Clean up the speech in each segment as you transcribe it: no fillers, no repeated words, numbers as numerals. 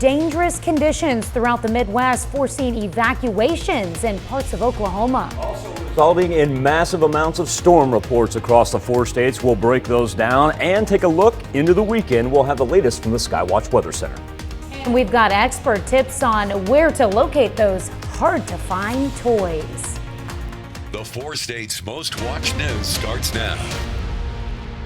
dangerous conditions throughout the Midwest, forcing evacuations in parts of Oklahoma. Resulting in massive amounts of storm reports across the 4 states. We'll break those down and take a look into the weekend. We'll have the latest from the Skywatch Weather Center. And we've got expert tips on where to locate those hard to find toys. The 4 states' most watched news starts now.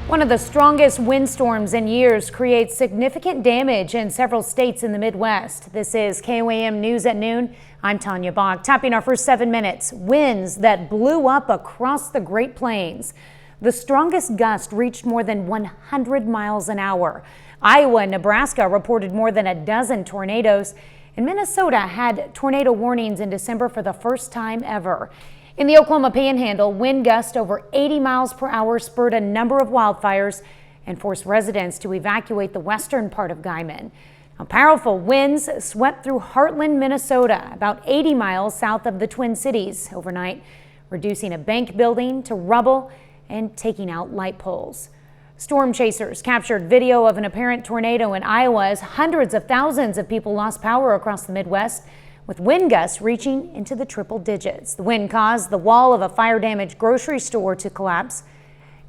One of the strongest windstorms in years creates significant damage in several states in the Midwest. This is KOAM News at Noon. I'm Tanya Bach. Topping our first 7 minutes, winds that blew up across the Great Plains. The strongest gust reached more than 100 miles an hour. Iowa and Nebraska reported more than a dozen tornadoes. And Minnesota had tornado warnings in December for the first time ever. In the Oklahoma Panhandle, wind gusts over 80 miles per hour spurred a number of wildfires and forced residents to evacuate the western part of Guymon. Now, powerful winds swept through Heartland, Minnesota, about 80 miles south of the Twin Cities overnight, reducing a bank building to rubble and taking out light poles. Storm chasers captured video of an apparent tornado in Iowa as hundreds of thousands of people lost power across the Midwest, with wind gusts reaching into the triple digits. The wind caused the wall of a fire-damaged grocery store to collapse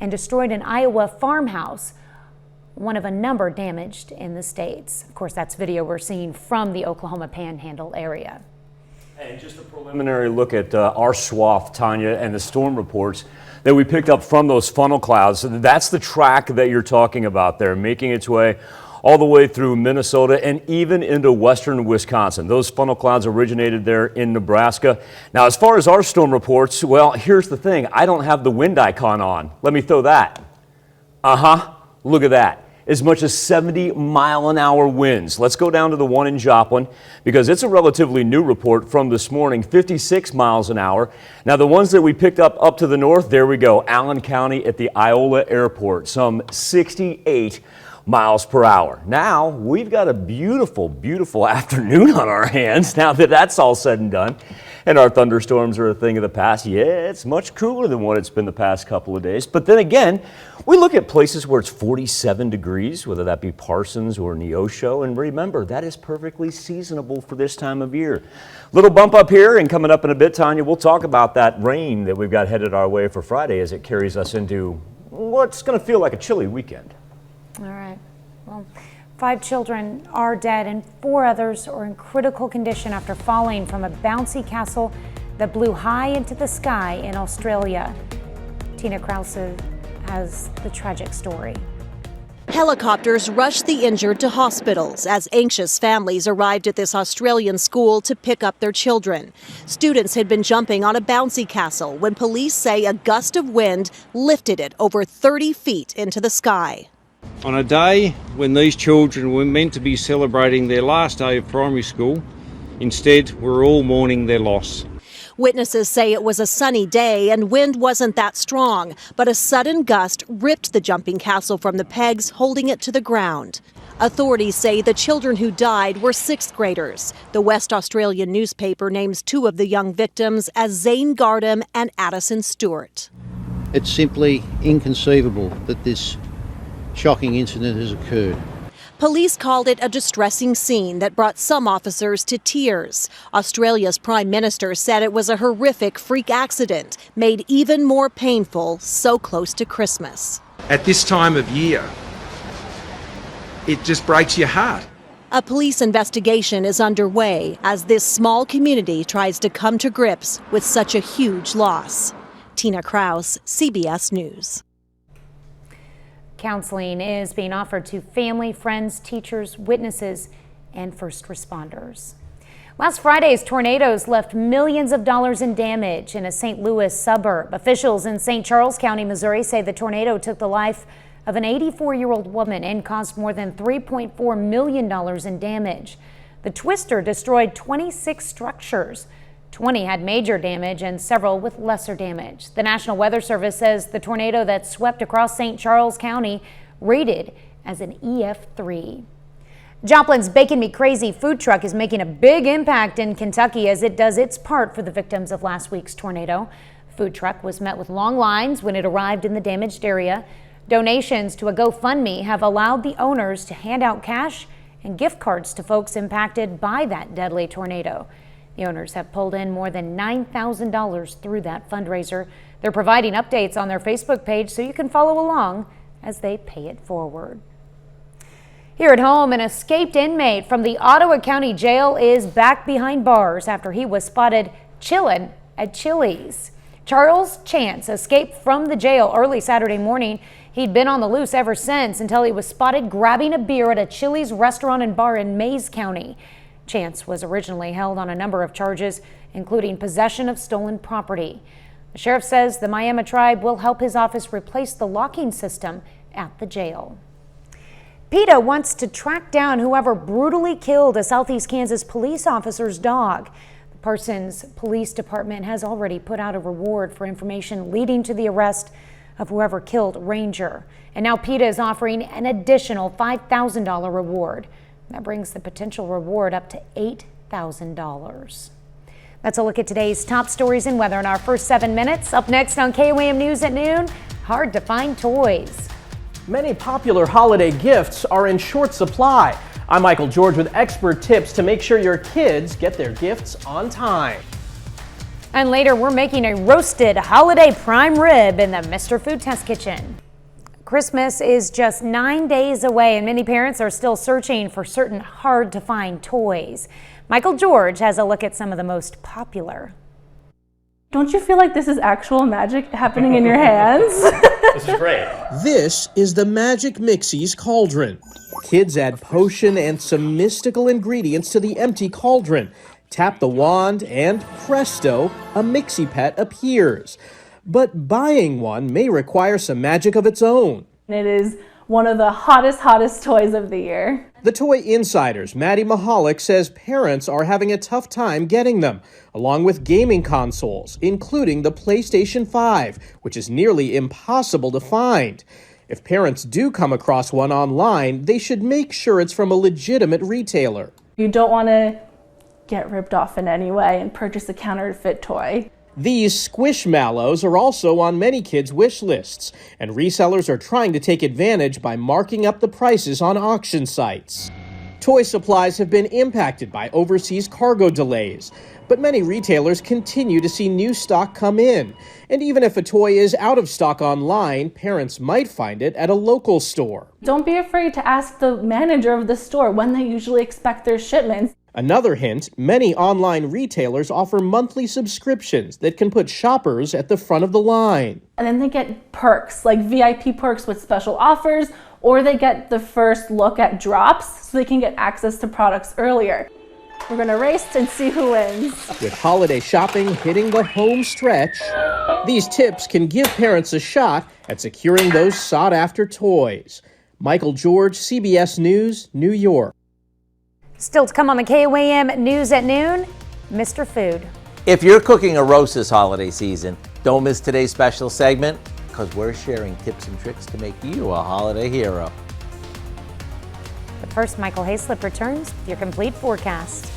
and destroyed an Iowa farmhouse, one of a number damaged in the states. Of course, that's video we're seeing from the Oklahoma Panhandle area. And just a preliminary look at our swath, Tanya, and the storm reports that we picked up from those funnel clouds. That's the track that you're talking about there, making its way all the way through Minnesota and even into western Wisconsin. Those funnel clouds originated there in Nebraska. Now, as far as our storm reports, well, here's the thing. I don't have the wind icon on. Let me throw that. Look at that. As much as 70-mile-an-hour winds. Let's go down to the one in Joplin because it's a relatively new report from this morning, 56 miles an hour. Now, the ones that we picked up to the north, there we go, Allen County at the Iola Airport, some 68 miles per hour. Now, we've got a beautiful, beautiful afternoon on our hands now that that's all said and done. And our thunderstorms are a thing of the past. Yeah, it's much cooler than what it's been the past couple of days. But then again, we look at places where it's 47 degrees, whether that be Parsons or Neosho. And remember, that is perfectly seasonable for this time of year. Little bump up here, and coming up in a bit, Tanya, we'll talk about that rain that we've got headed our way for Friday as it carries us into what's going to feel like a chilly weekend. All right. Well, 5 children are dead and 4 others are in critical condition after falling from a bouncy castle that blew high into the sky in Australia. Tina Krause has the tragic story. Helicopters rushed the injured to hospitals as anxious families arrived at this Australian school to pick up their children. Students had been jumping on a bouncy castle when police say a gust of wind lifted it over 30 feet into the sky. On a day when these children were meant to be celebrating their last day of primary school, instead we're all mourning their loss. Witnesses say it was a sunny day and wind wasn't that strong, but a sudden gust ripped the jumping castle from the pegs, holding it to the ground. Authorities say the children who died were 6th graders. The West Australian newspaper names 2 of the young victims as Zane Gardam and Addison Stewart. It's simply inconceivable that this shocking incident has occurred. Police called it a distressing scene that brought some officers to tears. Australia's Prime Minister said it was a horrific freak accident, made even more painful so close to Christmas. At this time of year, it just breaks your heart. A police investigation is underway as this small community tries to come to grips with such a huge loss. Tina Krause, CBS News. Counseling is being offered to family, friends, teachers, witnesses, and first responders. Last Friday's tornadoes left millions of dollars in damage in a St. Louis suburb. Officials in St. Charles County, Missouri say the tornado took the life of an 84-year-old woman and caused more than $3.4 million in damage. The twister destroyed 26 structures. 20 had major damage and several with lesser damage. The National Weather Service says the tornado that swept across St. Charles County rated as an EF3. Joplin's Bacon Me Crazy food truck is making a big impact in Kentucky as it does its part for the victims of last week's tornado. The food truck was met with long lines when it arrived in the damaged area. Donations to a GoFundMe have allowed the owners to hand out cash and gift cards to folks impacted by that deadly tornado. The owners have pulled in more than $9,000 through that fundraiser. They're providing updates on their Facebook page so you can follow along as they pay it forward. Here at home, an escaped inmate from the Ottawa County Jail is back behind bars after he was spotted chilling at Chili's. Charles Chance escaped from the jail early Saturday morning. He'd been on the loose ever since until he was spotted grabbing a beer at a Chili's restaurant and bar in Mayes County. Chance was originally held on a number of charges, including possession of stolen property. The sheriff says the Miami tribe will help his office replace the locking system at the jail. PETA wants to track down whoever brutally killed a Southeast Kansas police officer's dog. The Parsons Police Department has already put out a reward for information leading to the arrest of whoever killed Ranger. And now PETA is offering an additional $5,000 reward. That brings the potential reward up to $8,000. That's a look at today's top stories and weather in our first 7 minutes. Up next on KOAM News at noon, hard to find toys. Many popular holiday gifts are in short supply. I'm Michael George with expert tips to make sure your kids get their gifts on time. And later, we're making a roasted holiday prime rib in the Mr. Food Test Kitchen. Christmas is just 9 days away, and many parents are still searching for certain hard-to-find toys. Michael George has a look at some of the most popular. Don't you feel like this is actual magic happening in your hands? This is great. This is the Magic Mixies Cauldron. Kids add potion and some mystical ingredients to the empty cauldron. Tap the wand and presto, a Mixie pet appears. But buying one may require some magic of its own. It is one of the hottest toys of the year. The Toy Insider's Maddie Mahalik says parents are having a tough time getting them, along with gaming consoles, including the PlayStation 5, which is nearly impossible to find. If parents do come across one online, they should make sure it's from a legitimate retailer. You don't want to get ripped off in any way and purchase a counterfeit toy. These Squishmallows are also on many kids' wish lists, and resellers are trying to take advantage by marking up the prices on auction sites. Toy supplies have been impacted by overseas cargo delays, but many retailers continue to see new stock come in. And even if a toy is out of stock online, parents might find it at a local store. Don't be afraid to ask the manager of the store when they usually expect their shipments. Another hint, many online retailers offer monthly subscriptions that can put shoppers at the front of the line. And then they get perks, like VIP perks with special offers, or they get the first look at drops so they can get access to products earlier. We're gonna race and see who wins. With holiday shopping hitting the home stretch, these tips can give parents a shot at securing those sought-after toys. Michael George, CBS News, New York. Still to come on the KOAM News at noon, Mr. Food. If you're cooking a roast this holiday season, don't miss today's special segment because we're sharing tips and tricks to make you a holiday hero. But first, Michael Hayslip returns with your complete forecast.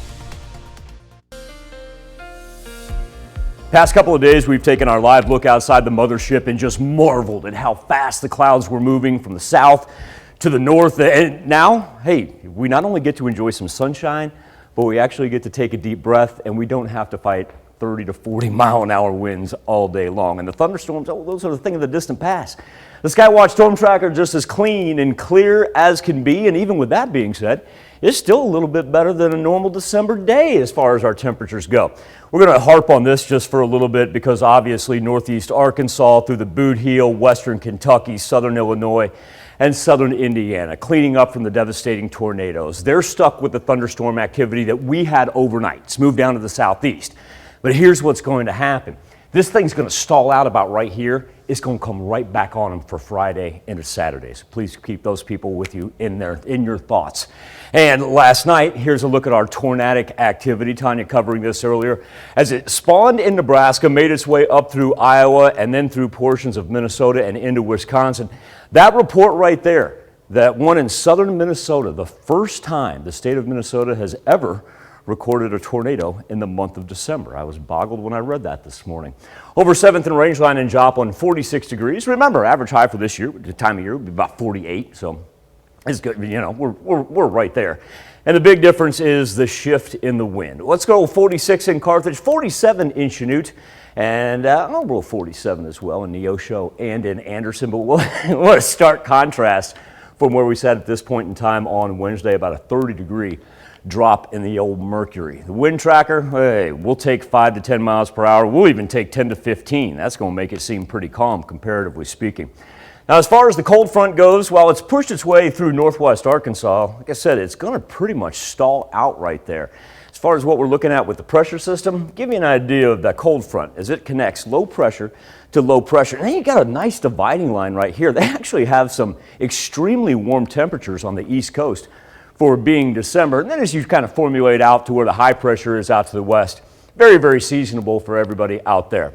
Past couple of days, we've taken our live look outside the mothership and just marveled at how fast the clouds were moving from the south to the north. And now, hey, we not only get to enjoy some sunshine, but we actually get to take a deep breath and we don't have to fight 30 to 40 mile an hour winds all day long. And the thunderstorms, oh, those are the thing of the distant past. The Skywatch Storm Tracker just as clean and clear as can be. And even with that being said, it's still a little bit better than a normal December day as far as our temperatures go. We're going to harp on this just for a little bit because obviously northeast Arkansas through the Boot Heel, western Kentucky, southern Illinois, and southern Indiana, cleaning up from the devastating tornadoes. They're stuck with the thunderstorm activity that we had overnight. It's moved down to the southeast. But here's what's going to happen. This thing's going to stall out about right here. It's going to come right back on them for Friday into Saturday. So please keep those people with you in your thoughts. And last night, here's a look at our tornadic activity. Tanya covering this earlier. As it spawned in Nebraska, made its way up through Iowa and then through portions of Minnesota and into Wisconsin. That report right there, that one in southern Minnesota, the first time the state of Minnesota has ever recorded a tornado in the month of December. I was boggled when I read that this morning. Over 7th and Rangeline in Joplin, 46 degrees. Remember, average high for this year, the time of year, would be about 48. So is good. You know, we're right there. And the big difference is the shift in the wind. Let's go 46 in Carthage, 47 in Chanute, and I'll roll 47 as well in Neosho and in Anderson. But what a stark contrast from where we sat at this point in time on Wednesday, about a 30-degree drop in the old mercury. The wind tracker, hey, we'll take 5 to 10 miles per hour. We'll even take 10 to 15. That's going to make it seem pretty calm, comparatively speaking. Now, as far as the cold front goes, while it's pushed its way through northwest Arkansas, like I said, it's going to pretty much stall out right there. As far as what we're looking at with the pressure system, give you an idea of that cold front as it connects low pressure to low pressure. And then you got a nice dividing line right here. They actually have some extremely warm temperatures on the East Coast for being December. And then as you kind of formulate out to where the high pressure is out to the west, very, very seasonable for everybody out there.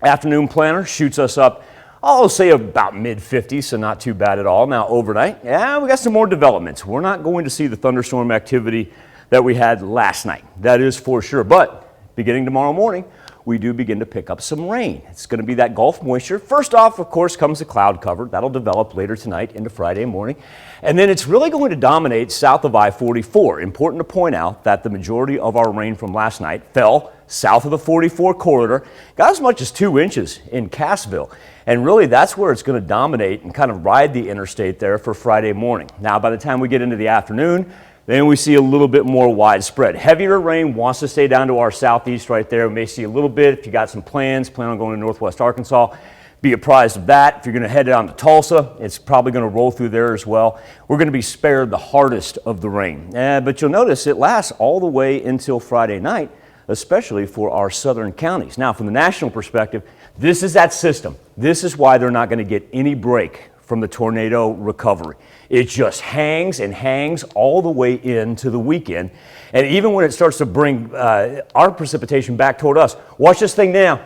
Afternoon planner shoots us up, I'll say about mid-50s, so not too bad at all. Now overnight, yeah, we got some more developments. We're not going to see the thunderstorm activity that we had last night. That is for sure. But beginning tomorrow morning, we do begin to pick up some rain. It's going to be that Gulf moisture. First off, of course, comes the cloud cover. That'll develop later tonight into Friday morning. And then it's really going to dominate south of I-44. Important to point out that the majority of our rain from last night fell south of the 44 corridor, got as much as 2 inches in Cassville. And really, that's where it's going to dominate and kind of ride the interstate there for Friday morning. Now, by the time we get into the afternoon, then we see a little bit more widespread. Heavier rain wants to stay down to our southeast right there. We may see a little bit if you got some plans, plan on going to northwest Arkansas. Be apprised of that. If you're going to head down to Tulsa, it's probably going to roll through there as well. We're going to be spared the hardest of the rain. But you'll notice it lasts all the way until Friday night, especially for our southern counties. Now, from the national perspective, this is that system. This is why they're not going to get any break from the tornado recovery. It just hangs and hangs all the way into the weekend. And even when it starts to bring our precipitation back toward us, watch this thing now,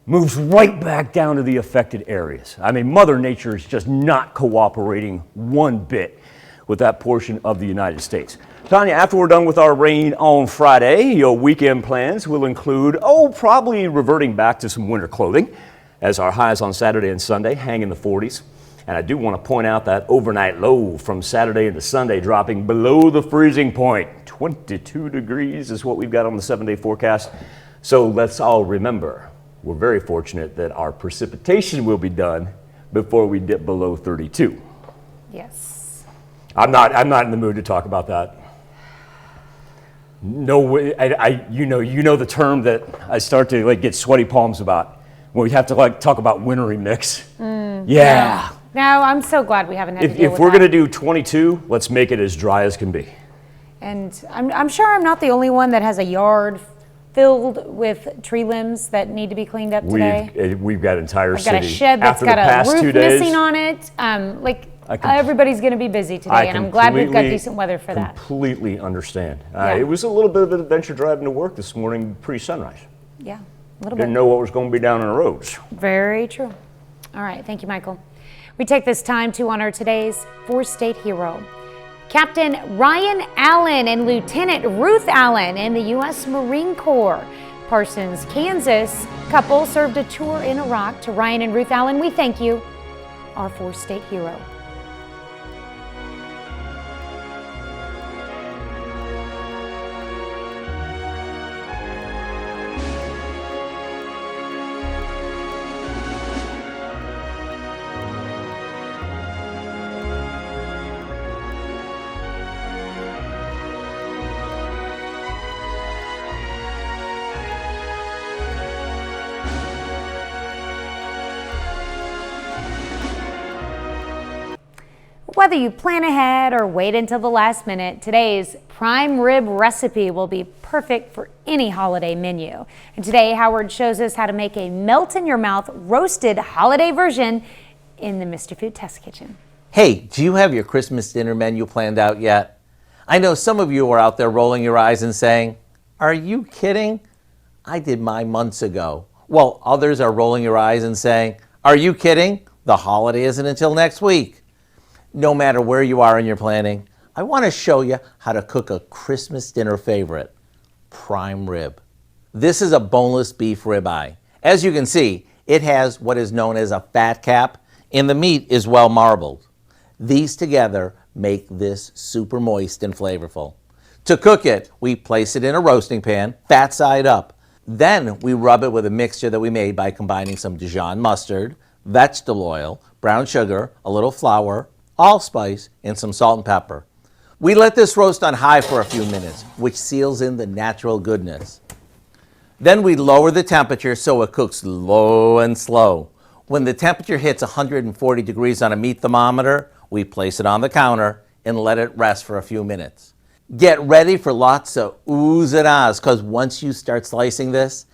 moves right back down to the affected areas. I mean, Mother Nature is just not cooperating one bit with that portion of the United States. Tanya, after we're done with our rain on Friday, your weekend plans will include, probably reverting back to some winter clothing, as our highs on Saturday and Sunday hang in the 40s. And I do want to point out that overnight low from Saturday into Sunday dropping below the freezing point. 22 degrees is what we've got on the 7-day forecast. So let's all remember, we're very fortunate that our precipitation will be done before we dip below 32. Yes. I'm not in the mood to talk about that. No way. You know the term that I start to get sweaty palms about when we have to talk about wintry mix. Yeah. No, I'm so glad we haven't had to deal with that. If we're going to do 22, let's make it as dry as can be. And I'm sure I'm not the only one that has a yard filled with tree limbs that need to be cleaned up today. We've got entire I've got city. a shed that's got a roof missing on it. Everybody's going to be busy today, and I'm glad we've got decent weather for that. Completely understand. Yeah. It was a little bit of an adventure driving to work this morning pre-sunrise. Yeah, a little bit. Didn't know what was going to be down on the roads. Very true. All right, thank you, Michael. We take this time to honor today's four-state hero, Captain Ryan Allen and Lieutenant Ruth Allen in the U.S. Marine Corps. Parsons, Kansas couple served a tour in Iraq. To Ryan and Ruth Allen, we thank you, our four-state hero. Whether you plan ahead or wait until the last minute, today's prime rib recipe will be perfect for any holiday menu. And today, Howard shows us how to make a melt-in-your-mouth roasted holiday version in the Mr. Food Test Kitchen. Hey, do you have your Christmas dinner menu planned out yet? I know some of you are out there rolling your eyes and saying, "Are you kidding? I did mine months ago." Well, others are rolling your eyes and saying, "Are you kidding? The holiday isn't until next week." No matter where you are in your planning, I want to show you how to cook a Christmas dinner favorite, prime rib. This is a boneless beef ribeye. As you can see, it has what is known as a fat cap, and the meat is well marbled. These together make this super moist and flavorful. To cook it, we place it in a roasting pan, fat side up. Then we rub it with a mixture that we made by combining some Dijon mustard, vegetable oil, brown sugar, a little flour, allspice, and some salt and pepper. We let this roast on high for a few minutes, which seals in the natural goodness. Then we lower the temperature so it cooks low and slow. When the temperature hits 140 degrees on a meat thermometer, we place it on the counter and let it rest for a few minutes. Get ready for lots of oohs and ahs, because once you start slicing this,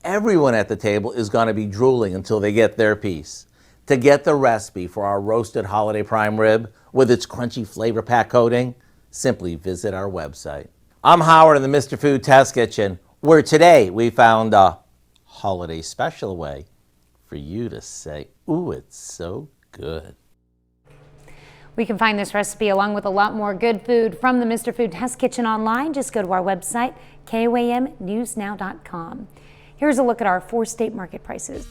everyone at the table is going to be drooling until they get their piece. To get the recipe for our roasted holiday prime rib with its crunchy flavor pack coating, simply visit our website. I'm Howard in the Mr. Food Test Kitchen, where today we found a holiday special way for you to say, ooh, it's so good. We can find this recipe along with a lot more good food from the Mr. Food Test Kitchen online. Just go to our website, KOAMnewsnow.com. Here's a look at our 4-state market prices.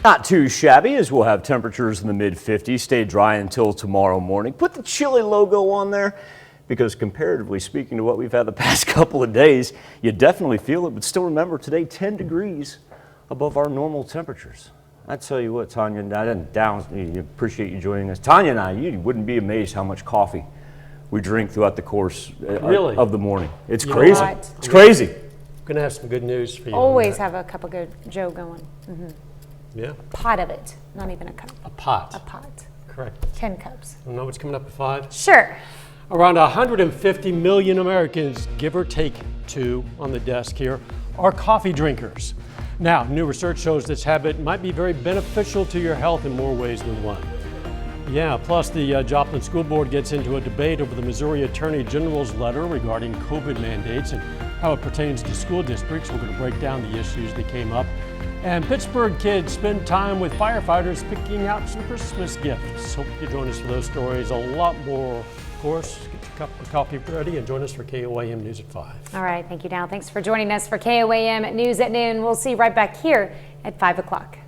Not too shabby, as we'll have temperatures in the mid-50s. Stay dry until tomorrow morning. Put the chilly logo on there, because comparatively speaking to what we've had the past couple of days, you definitely feel it. But still remember, today 10 degrees above our normal temperatures. I tell you what, Tanya, I appreciate you joining us. Tanya and I, you wouldn't be amazed how much coffee we drink throughout the course of the morning. It's crazy. It's crazy. I'm going to have some good news for you. Always have a cup of good Joe going. Yeah. Pot of it, not even a cup. A pot. A pot. Correct. 10 cups. You know what's coming up at 5? Sure. Around 150 million Americans, give or take 2 on the desk here, are coffee drinkers. Now, new research shows this habit might be very beneficial to your health in more ways than one. Yeah, plus the Joplin School Board gets into a debate over the Missouri Attorney General's letter regarding COVID mandates and how it pertains to school districts. We're going to break down the issues that came up. And Pittsburgh kids spend time with firefighters picking out some Christmas gifts. Hope you join us for those stories. A lot more, of course. Get your cup of coffee ready and join us for KOAM News at 5. All right, thank you, Dow. Thanks for joining us for KOAM News at Noon. We'll see you right back here at 5 o'clock.